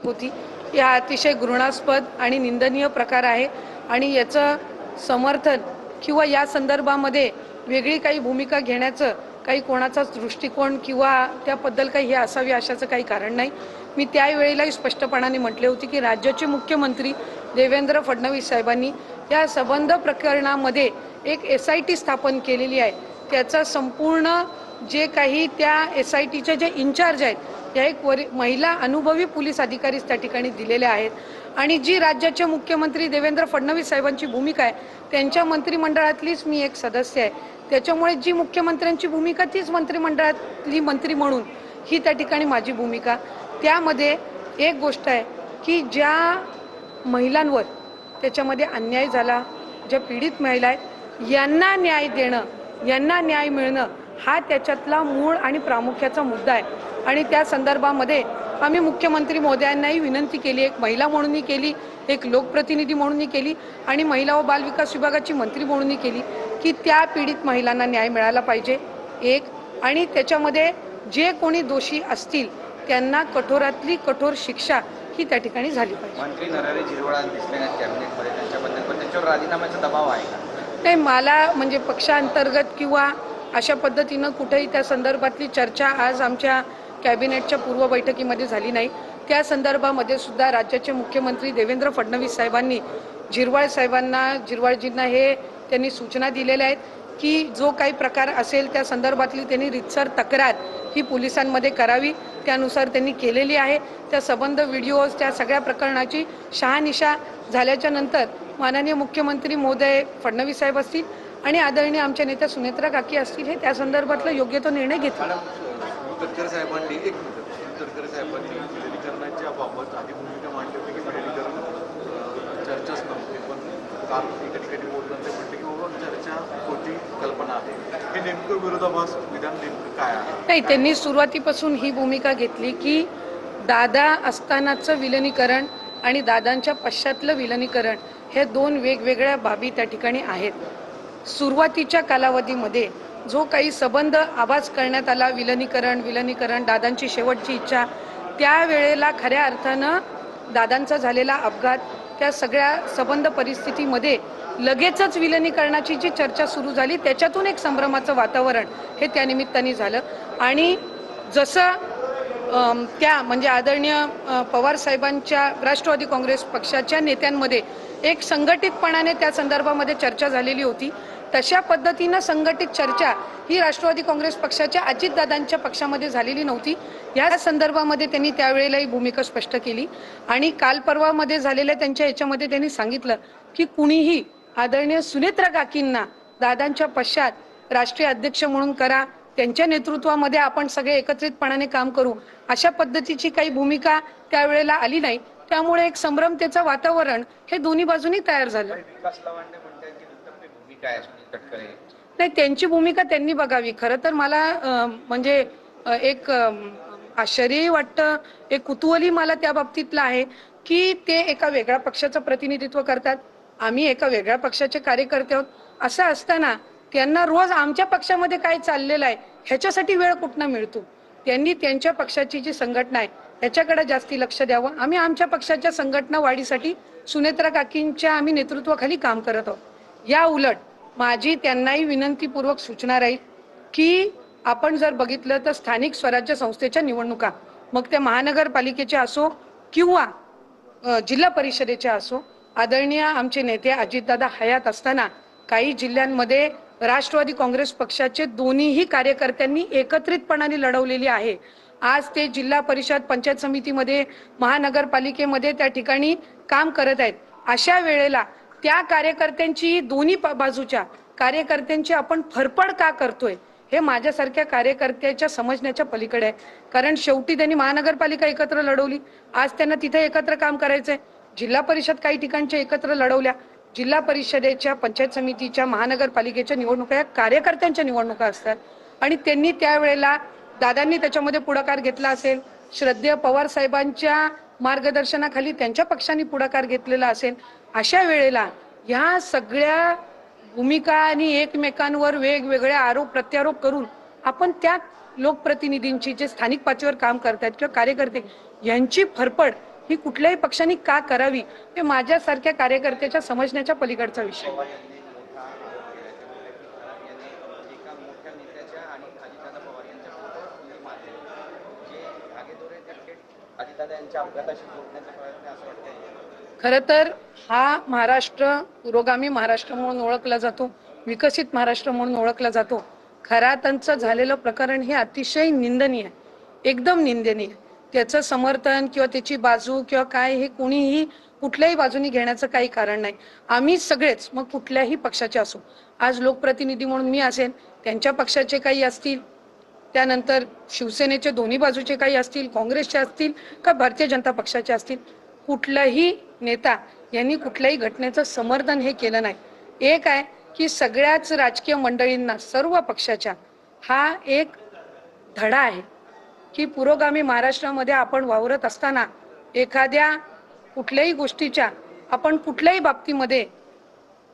होती या अतिशय घृणास्पद आणि निंदनीय प्रकार आहे आणि याचं समर्थन किंवा या संदर्भामध्ये वेगळी काही भूमिका घेण्याचं काही कोणाचा दृष्टिकोन किंवा त्याबद्दल काही हे असावे अशाचं काही कारण नाही। मी त्यावेळेलाही स्पष्टपणाने म्हटले होते की राज्याचे मुख्यमंत्री देवेंद्र फडणवीस साहेबांनी या संबंध प्रकरणामध्ये एक SIT स्थापन केलेली आहे। त्याचा संपूर्ण जे काही त्या SITचे जे इन्चार्ज आहेत त्या एक महिला अनुभवी पोलीस अधिकारी त्या ठिकाणी दिलेले आहेत आणि जी राज्याचे मुख्यमंत्री देवेंद्र फडणवीस साहेबांची भूमिका आहे त्यांच्या मंत्रिमंडळातलीच मी एक सदस्य आहे। त्याच्यामुळे जी मुख्यमंत्र्यांची भूमिका तीच मंत्रिमंडळातली मंत्री म्हणून ही त्या ठिकाणी माझी भूमिका। त्यामध्ये एक गोष्ट आहे की ज्या महिलांवर त्याच्यामध्ये अन्याय झाला, ज्या पीडित महिला आहेत यांना न्याय देणं, यांना न्याय मिळणं हा त्याच्यातला मूळ आणि प्रामुख्याचा मुद्दा आहे आणि त्या संदर्भामध्ये आम्ही मुख्यमंत्री महोदयांनाही विनंती केली, एक महिला म्हणूनही केली, एक लोकप्रतिनिधी म्हणूनही केली आणि महिला व बालविकास विभागाची मंत्री म्हणूनही केली की त्या पीडित महिलांना न्याय मिळाला पाहिजे एक, आणि त्याच्यामध्ये जे कोणी दोषी असतील त्यांना कठोरातली कठोर शिक्षा ही त्या ठिकाणी झाली पाहिजे। मंत्री नरहरी झिरवाळ दिसले नाहीत कॅबिनेटमध्ये, त्यांच्याबद्दल पण त्यांच्यावर राजीनाम्याचा दबाव आहे का? नाही, मला म्हणजे पक्षांतर्गत किंवा अशा पद्धतीनं कुठेही त्या संदर्भातली चर्चा आज आमच्या कॅबिनेटच्या पूर्व बैठकीमध्ये झाली नाही। त्या संदर्भामध्ये सुद्धा राज्याचे मुख्यमंत्री देवेंद्र फडणवीस साहेबांनी झिरवाळजींना हे त्यांनी सूचना दिलेल्या आहेत की जो काही प्रकार असेल त्या संदर्भातली त्यांनी रितसर तक्रार ही पोलिसांमध्ये करावी, त्यानुसार त्यांनी केलेली आहे। त्या संबंध व्हिडिओज त्या सगळ्या प्रकरणाची शहानिशा झाल्याच्या नंतर माननीय मुख्यमंत्री महोदय फडणवीस साहेब असतील आणि आदरणीय आमच्या नेत्या सुनेत्रा काकी असतील हे त्या संदर्भातला योग्य तो निर्णय घेतील। तटकरे साहेबांनी विलीनीकरणाच्या बाबत आधी भूमिका मांडली होती की विलीनीकरण चर्चाच नव्हती, पण काल एका ठिकाणी बोलताना ते म्हटले की बाबा चर्चा होती, कल्पना आहे। हे नेमकं विरोधाभास विधान नेमकं काय आहे? नाही, त्यांनी सुरुवातीपासून ही भूमिका घेतली की दादा असतानाचं विलीनीकरण आणि दादांच्या पश्चातलं विलीनीकरण हे दोन वेगवेगळ्या बाबी त्या ठिकाणी आहेत। सुरुवातीच्या कालावधीमध्ये जो काही संबंध आवाज करण्यात आला विलीनीकरण दादांची शेवटची इच्छा, त्यावेळेला खऱ्या अर्थानं दादांचा झालेला अपघात त्या सगळ्या संबंध परिस्थितीमध्ये लगेचच विलीनीकरणाची जी चर्चा सुरू झाली त्याच्यातून एक संभ्रमाचं वातावरण हे त्या निमित्ताने झालं आणि जसं त्या म्हणजे आदरणीय पवार साहेबांच्या राष्ट्रवादी काँग्रेस पक्षाच्या नेत्यांमध्ये एक संघटितपणाने त्या संदर्भामध्ये चर्चा झालेली होती, तशा पद्धतीनं संघटित चर्चा ही राष्ट्रवादी काँग्रेस पक्षाच्या अजितदादांच्या पक्षामध्ये झालेली नव्हती। या संदर्भामध्ये त्यांनी त्यावेळेलाही भूमिका स्पष्ट केली आणि काल परवामध्ये झालेल्या त्यांच्या याच्यामध्ये त्यांनी सांगितलं की कुणीही आदरणीय सुनेत्रा काकींना दादांच्या पश्चात राष्ट्रीय अध्यक्ष म्हणून करा, त्यांच्या नेतृत्वामध्ये आपण सगळे एकत्रितपणाने काम करू, अशा पद्धतीची काही भूमिका त्यावेळेला आली नाही। त्यामुळे एक संभ्रमतेचं वातावरण हे दोन्ही बाजूनी तयार झालं। नाही, त्यांची भूमिका त्यांनी बघावी। खरं तर मला म्हणजे एक आश्चर्यही वाटतं, एक कुतूहलही मला त्या बाबतीतलं आहे की ते एका वेगळ्या पक्षाचं प्रतिनिधित्व करतात, आम्ही एका वेगळ्या पक्षाचे कार्यकर्ते आहोत। असं असताना त्यांना रोज आमच्या पक्षामध्ये काय चाललेलं आहे ह्याच्यासाठी वेळ कुठनं मिळतो? त्यांनी त्यांच्या पक्षाची जी संघटना आहे ह्याच्याकडे जास्ती लक्ष द्यावं। आम्ही आमच्या पक्षाच्या संघटना वाढीसाठी सुनेत्रा काकींच्या आम्ही नेतृत्वाखाली काम करत आहोत। या उलट माझी त्यांनाही विनंतीपूर्वक सूचना राहील की आपण जर बघितलं तर स्थानिक स्वराज्य संस्थेच्या निवडणुका, मग त्या महानगरपालिकेच्या असो किंवा जिल्हा परिषदेच्या असो, आदरणीय आमचे नेते अजितदादा हयात असताना काही जिल्ह्यांमध्ये राष्ट्रवादी काँग्रेस पक्षाचे दोन्हीही कार्यकर्त्यांनी एकत्रितपणाने लढवलेली आहे। आज ते जिल्हा परिषद पंचायत समितीमध्ये महानगरपालिकेमध्ये त्या ठिकाणी काम करत आहेत। अशा वेळेला त्या कार्यकर्त्यांची दोन्ही बाजूच्या कार्यकर्त्यांची आपण फरफड का करतोय हे माझ्यासारख्या कार्यकर्त्याच्या समजण्याच्या पलीकडे आहे। कारण शेवटी त्यांनी महानगरपालिका एकत्र लढवली, आज त्यांना तिथे एकत्र काम करायचंय। जिल्हा परिषद काही ठिकाणच्या एकत्र लढवल्या, जिल्हा परिषदेच्या पंचायत समितीच्या महानगरपालिकेच्या निवडणुका या कार्यकर्त्यांच्या निवडणुका असतात आणि त्यांनी त्यावेळेला दादांनी त्याच्यामध्ये पुढाकार घेतला असेल, श्रद्धेय पवार साहेबांच्या मार्गदर्शनाखाली त्यांच्या पक्षांनी पुढाकार घेतलेला असेल। अशा वेळेला ह्या सगळ्या भूमिका आणि एकमेकांवर वेगवेगळे आरोप प्रत्यारोप करून आपण त्या लोकप्रतिनिधींची जे स्थानिक पातळीवर काम करतात किंवा कार्यकर्ते यांची फरफड ही कुठल्याही पक्षाने का करावी हे माझ्यासारख्या कार्यकर्त्याच्या समजण्याच्या पलीकडचा विषय. पवार यांनी मोठा आरोप केला ते म्हणले की खरात यांनी एका मोठ्या नेत्याच्या आणि अजितदादा पवार यांच्या फोटोवर फुले मारले, जे धागेदोरे त्या थेट अजितदादा यांच्या अपघाताशी जोडण्याचा प्रयत्न आहे असं वाटतंय. खरं तर हा महाराष्ट्र पुरोगामी महाराष्ट्र म्हणून ओळखला जातो, विकसित महाराष्ट्र म्हणून ओळखला जातो. खरातांचं झालेलं प्रकरण हे अतिशय निंदनीय आहे, एकदम निंदनीय. त्याचं समर्थन किंवा त्याची बाजू किंवा काय हे कोणीही कुठल्याही बाजूनी घेण्याचं काही कारण नाही. आम्ही सगळेच मग कुठल्याही पक्षाचे असो, आज लोकप्रतिनिधी म्हणून मी असेल, त्यांच्या पक्षाचे काही असतील, त्यानंतर शिवसेनेचे दोन्ही बाजूचे काही असतील, काँग्रेसचे असतील का भारतीय जनता पक्षाचे असतील, कुठलाही नेता यांनी कुठल्याही घटनेचं समर्थन हे केलं नाही. एक आहे की सगळ्याच राजकीय मंडळींना सर्व पक्षाच्या हा एक धडा आहे की पुरोगामी महाराष्ट्रामध्ये आपण वावरत असताना एखाद्या कुठल्याही गोष्टीच्या आपण कुठल्याही बाबतीमध्ये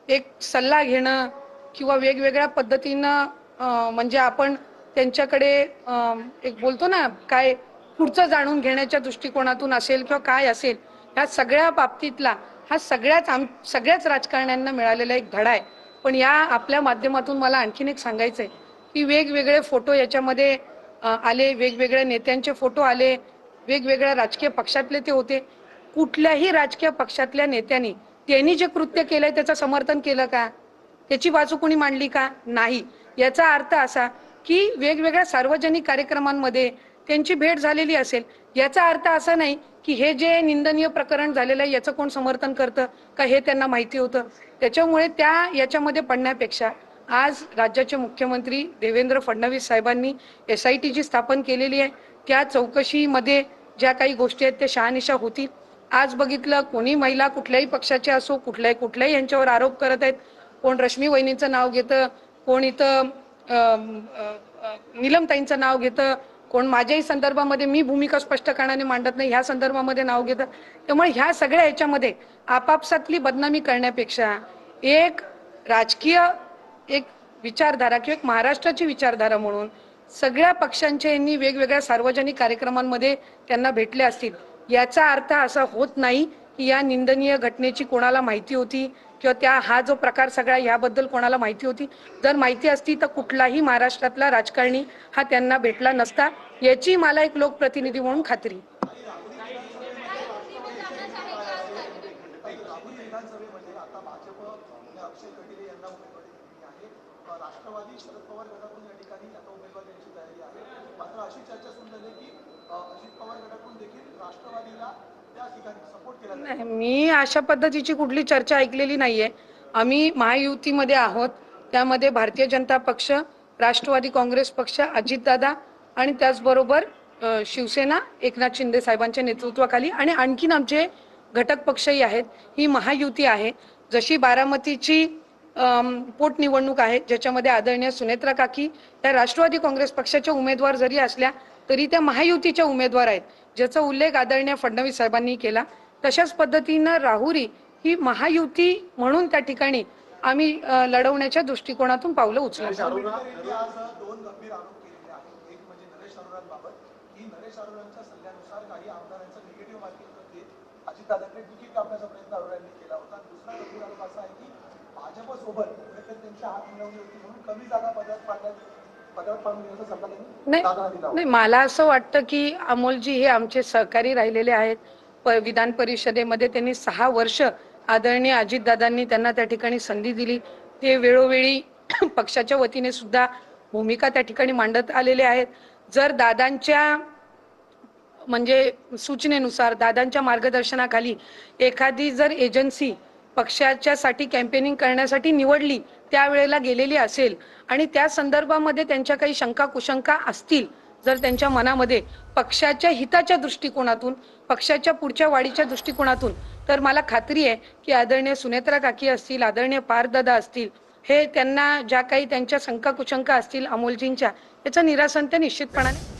एक सल्ला घेणं किंवा वेगवेगळ्या पद्धतीनं म्हणजे आपण त्यांच्याकडे एक बोलतो ना काय पुढचं जाणून घेण्याच्या दृष्टिकोनातून असेल किंवा काय असेल, ह्या सगळ्या बाबतीतला हा सगळ्याच राजकारण्यांना मिळालेला एक धडा आहे. पण या आपल्या माध्यमातून मला आणखीन एक सांगायचं आहे की वेगवेगळे फोटो याच्यामध्ये आले, वेगवेगळ्या नेत्यांचे फोटो आले, वेगवेगळ्या राजकीय पक्षातले ते होते. कुठल्याही राजकीय पक्षातल्या नेत्यांनी त्यांनी जे कृत्य केलंय त्याचं समर्थन केलं का, त्याची बाजू कोणी मांडली का? नाही. याचा अर्थ असा की वेगवेगळ्या सार्वजनिक कार्यक्रमांमध्ये त्यांची भेट झालेली असेल, याचा अर्थ असा नाही की हे जे निंदनीय प्रकरण झालेलं आहे याचं कोण समर्थन करतं का हे त्यांना माहिती होतं. त्याच्यामुळे याच्यामध्ये पडण्यापेक्षा आज राज्याचे मुख्यमंत्री देवेंद्र फडणवीस साहेबांनी SIT जी स्थापन केलेली आहे, त्या चौकशीमध्ये ज्या काही गोष्टी आहेत त्या शहानिशा होतील. आज बघितलं कोणी महिला कुठल्याही पक्षाचे असो कुठल्याही यांच्यावर आरोप करत आहेत. कोण रश्मी वहिनीचं नाव घेतं, कोण इथं नीलमताईंचं नाव घेतं, कोण माझ्याही संदर्भामध्ये मी भूमिका स्पष्टपणाने मांडत नाही ह्या संदर्भामध्ये नाव घेतं. त्यामुळे ह्या सगळ्या ह्याच्यामध्ये आपापसातली बदनामी करण्यापेक्षा एक राजकीय एक विचारधारा किंवा एक महाराष्ट्राची विचारधारा म्हणून सगळ्या पक्षांच्या यांनी वेगवेगळ्या सार्वजनिक कार्यक्रमांमध्ये त्यांना भेटले असतील. याचा अर्थ असा होत नाही की या निंदनीय घटनेची कोणाला माहिती होती किंवा हा जो प्रकार सगळा याबद्दल कोणाला माहिती होती. जर माहिती असती तर कुठलाही महाराष्ट्रातला राजकारणी हा त्यांना भेटला नसता, याची मला एक लोकप्रतिनिधी म्हणून खात्री. राष्ट्रवादी शरद पवार गटातून या ठिकाणी आता उमेदवारी यांची तयारी आहे. मात्र अशी चर्चा सुरू झाली की अजित पवार गटातून देखील राष्ट्रवादीला त्या ठिकाणी सपोर्ट केला नाही, मी अशा पद्धतीची कुठली चर्चा ऐकलेली नाहीये. आम्ही महायुतीमध्ये आहोत, त्यामध्ये भारतीय जनता पक्ष, राष्ट्रवादी काँग्रेस पक्ष, अजितदादा आणि त्याचबरोबर शिवसेना एकनाथ शिंदे साहेबांच्या नेतृत्वाखाली आणि आणखीन आमचे घटक पक्षही आहेत. ही महायुती आहे. जशी बारामतीची पोटनिवडणूक आहे ज्याच्यामध्ये आदरणीय सुनेत्रा काकी त्या राष्ट्रवादी काँग्रेस पक्षाच्या उमेदवार जरी असल्या तरी त्या महायुतीच्या उमेदवार आहेत, ज्याचा उल्लेख आदरणीय फडणवीस साहेबांनी केला. तशाच पद्धतीनं राहुरी ही महायुती म्हणून त्या ठिकाणी आम्ही लढवण्याच्या दृष्टिकोनातून पावलं उचलली. आज दोन गंभीर आरोप केलेले आहेत. एक म्हणजे नरेश अरोरांबाबत की नरेश अरोरांच्या सल्ल्यानुसार काही आमदारांचं निगेटिव्ह मार्किंग देत अजितदादांकडे तिकीट कापण्याचा प्रयत्न अरोरांनी केला होता. दुसरा गंभीर आरोप असा आहे की भाजपसोबत त्यांच्या हात मिळवली होती म्हणून कमी जागा पदरात पाडून देण्याचा सल्ला त्यांनी नाही, मला असं वाटतं की अमोलजी हे आमचे सहकारी राहिलेले आहेत. विधान परिषदेमध्ये त्यांनी 6 वर्ष आदरणीय अजितदादांनी त्यांना त्या ठिकाणी संधी दिली. ते वेळोवेळी पक्षाच्या वतीने सुद्धा भूमिका त्या ठिकाणी मांडत आलेले आहेत. जर दादांच्या म्हणजे सूचनेनुसार दादांच्या मार्गदर्शनाखाली एखादी जर एजन्सी पक्षाच्यासाठी कॅम्पेनिंग करण्यासाठी निवडली त्यावेळेला गेलेली असेल आणि त्या संदर्भामध्ये त्यांच्या काही शंका कुशंका असतील, जर त्यांच्या मनामध्ये पक्षाच्या हिताच्या दृष्टिकोनातून पक्षाच्या पुढच्या वाढीच्या दृष्टिकोनातून, तर मला खात्री आहे की आदरणीय सुनेत्रा काकी असतील, आदरणीय पारदादा असतील, हे त्यांना ज्या काही त्यांच्या शंका कुशंका असतील अमोलजींच्या, याचं निरासन ते निश्चितपणाने